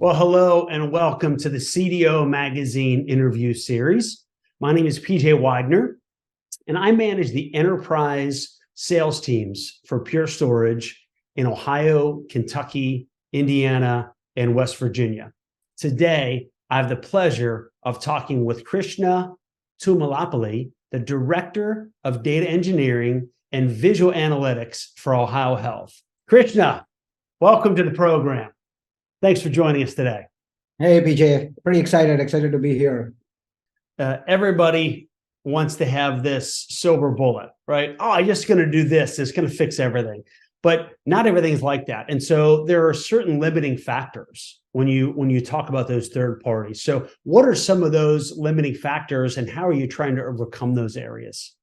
Well, hello and welcome to the CDO Magazine interview series. My name is PJ Weidner, and I manage the enterprise sales teams for Pure Storage in Ohio, Kentucky, Indiana, and West Virginia. Today, I have the pleasure of talking with Krishna Tummalapalli, the Director of Data Engineering and Visual Analytics for Ohio Health. Krishna, welcome to the program. Thanks for joining us today. Hey, PJ, pretty excited to be here. Everybody wants to have this silver bullet, right? Oh, I'm just going to do this. It's going to fix everything. But not everything's like that. And so there are certain limiting factors when you talk about those third parties. So what are some of those limiting factors and how are you trying to overcome those areas?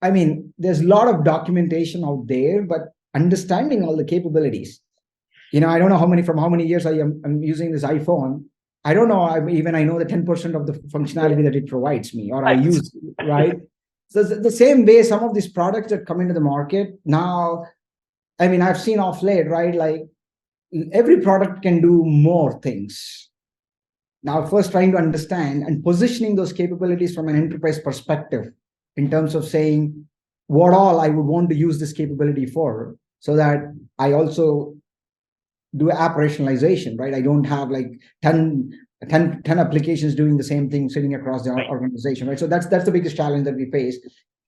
I mean, there's a lot of documentation out there, but understanding all the capabilities. I don't know from how many years I'm using this iPhone. I don't know. I know the 10% of the functionality that it provides me, or I use, right? So the same way, some of these products that come into the market now, I've seen off late, right? Like every product can do more things. Now, first trying to understand and positioning those capabilities from an enterprise perspective in terms of saying what all I would want to use this capability for, so that I also do app rationalization, right? I don't have like 10 applications doing the same thing sitting across the organization, right? So that's the biggest challenge that we face.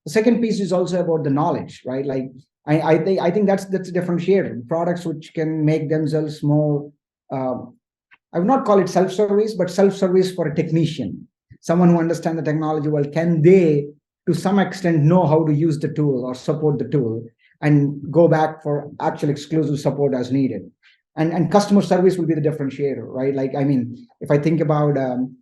The second piece is also about the knowledge, right? Like I think that's a differentiator. Products which can make themselves more, I would not call it self-service, but self-service for a technician, someone who understands the technology well. Can they, to some extent, know how to use the tool or support the tool and go back for actual exclusive support as needed? And customer service will be the differentiator, right? Like, if I think about, the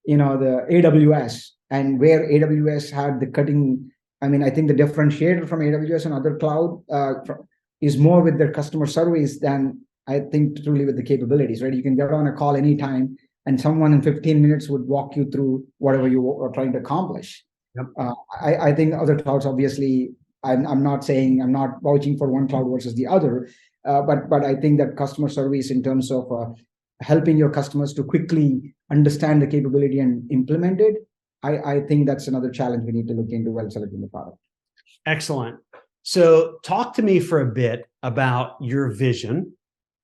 AWS and where AWS had the cutting, I think the differentiator from AWS and other cloud is more with their customer service than I think truly with the capabilities, right? You can get on a call anytime and someone in 15 minutes would walk you through whatever you are trying to accomplish. Yep. I think other clouds, obviously, I'm not vouching for one cloud versus the other. But I think that customer service in terms of helping your customers to quickly understand the capability and implement it, I think that's another challenge we need to look into while selecting the product. Excellent. So talk to me for a bit about your vision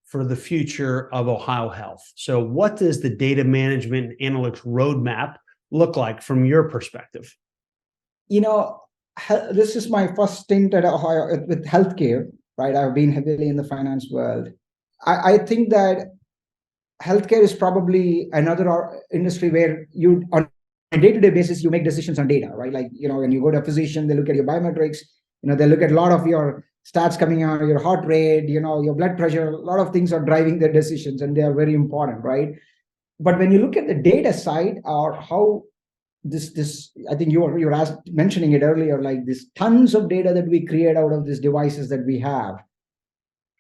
for the future of Ohio Health. So what does the data management and analytics roadmap look like from your perspective? This is my first stint at Ohio with healthcare. Right, I've been heavily in the finance world. I think that healthcare is probably another industry where you, on a day-to-day basis, you make decisions on data, right? Like, when you go to a physician, they look at your biometrics, they look at a lot of your stats coming out, your heart rate, your blood pressure, a lot of things are driving their decisions and they are very important, right? But when you look at the data side, or how this I think you were mentioning it earlier, like this tons of data that we create out of these devices that we have.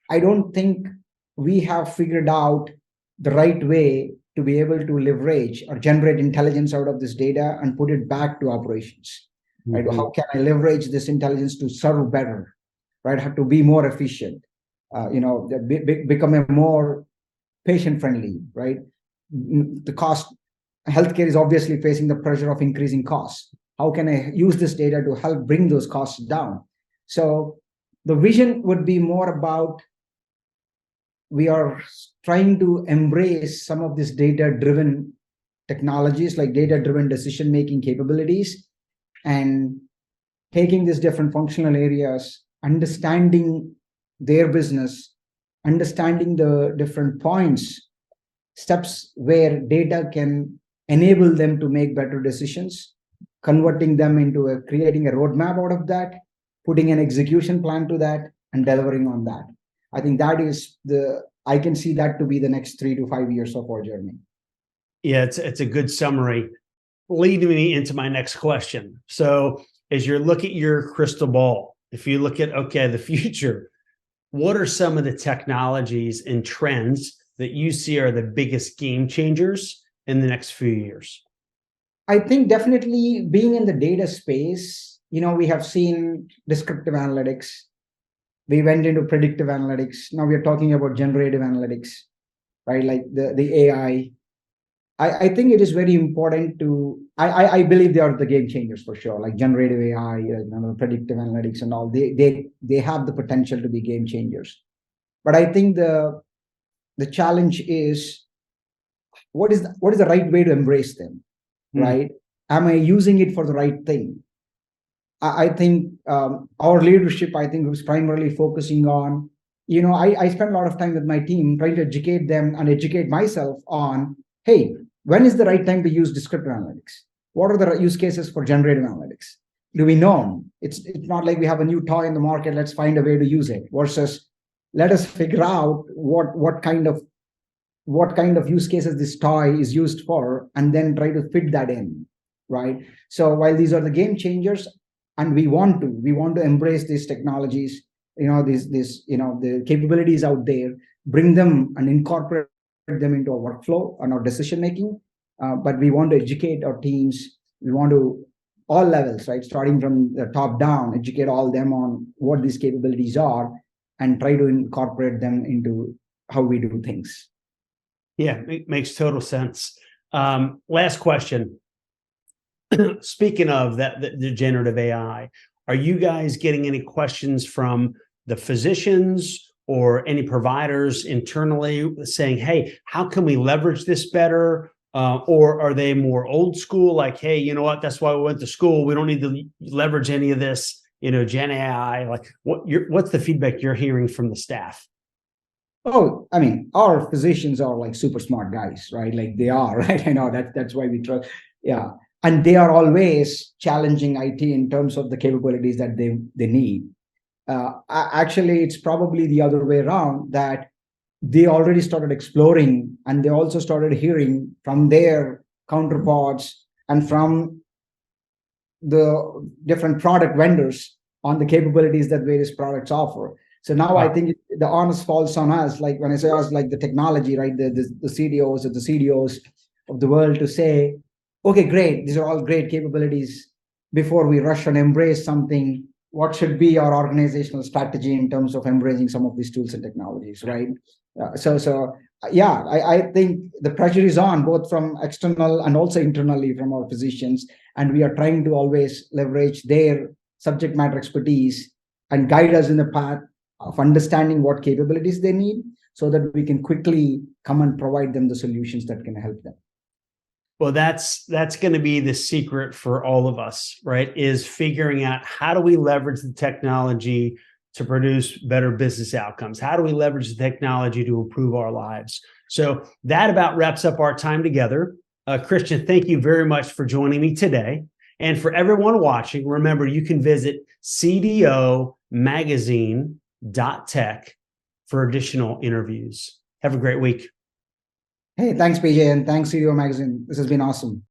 I don't think we have figured out the right way to be able to leverage or generate intelligence out of this data and put it back to operations. Mm-hmm. Right? How can I leverage this intelligence to serve better? Right? Have to be more efficient. Become a more patient friendly. Right? The cost. Healthcare is obviously facing the pressure of increasing costs. How can I use this data to help bring those costs down? So the vision would be more about, we are trying to embrace some of these data-driven technologies, like data-driven decision-making capabilities, and taking these different functional areas, understanding their business, understanding the different steps where data can enable them to make better decisions, converting them into creating a roadmap out of that, putting an execution plan to that, and delivering on that. I think that is I can see that to be the next 3 to 5 years of our journey. Yeah, it's a good summary. Leading me into my next question. So as you look at your crystal ball, if you look at, the future, what are some of the technologies and trends that you see are the biggest game changers in the next few years? I think definitely being in the data space, we have seen descriptive analytics. We went into predictive analytics. Now we are talking about generative analytics. right? Like the AI. I think it is very important to. I believe they are the game changers for sure. Like generative AI, predictive analytics, and all. They have the potential to be game changers. But I think the challenge is what is the right way to embrace them, right? Am I using it for the right thing? I think our leadership, I think, was primarily focusing on, I spend a lot of time with my team trying to educate them and educate myself on, hey, when is the right time to use descriptive analytics? What are the use cases for generative analytics? Do we know? It's not like we have a new toy in the market, let's find a way to use it, versus let us figure out what kind of use cases this toy is used for, and then try to fit that in, right? So while these are the game changers, and we want to embrace these technologies, the capabilities out there, bring them and incorporate them into our workflow and our decision making. But we want to educate our teams. We want to all levels, right? Starting from the top down, educate all them on what these capabilities are, and try to incorporate them into how we do things. Yeah, it makes total sense. Last question. Speaking of the generative AI, are you guys getting any questions from the physicians or any providers internally saying, hey, how can we leverage this better? Or are they more old school, like, hey, you know what, that's why we went to school, we don't need to leverage any of this, Gen AI? Like, what's the feedback you're hearing from the staff? Oh, I mean, our physicians are like super smart guys, right? Like they are, right? I know that's why we trust. Yeah. And they are always challenging IT in terms of the capabilities that they need. Actually, it's probably the other way around, that they already started exploring, and they also started hearing from their counterparts and from the different product vendors on the capabilities that various products offer. So now I think the onus falls on us. Like when I say us, like the technology, right? The CDOs or the CDOs of the world, to say, okay, great, these are all great capabilities. Before we rush and embrace something, what should be our organizational strategy in terms of embracing some of these tools and technologies, right? I think the pressure is on, both from external and also internally from our physicians, and we are trying to always leverage their subject matter expertise and guide us in the path of understanding what capabilities they need, so that we can quickly come and provide them the solutions that can help them. Well, that's going to be the secret for all of us, right? Is figuring out, how do we leverage the technology to produce better business outcomes? How do we leverage the technology to improve our lives? So that about wraps up our time together. Krishna, thank you very much for joining me today. And for everyone watching, remember, you can visit cdomagazine.tech for additional interviews. Have a great week. Hey, thanks, PJ, and thanks, CDO Magazine. This has been awesome.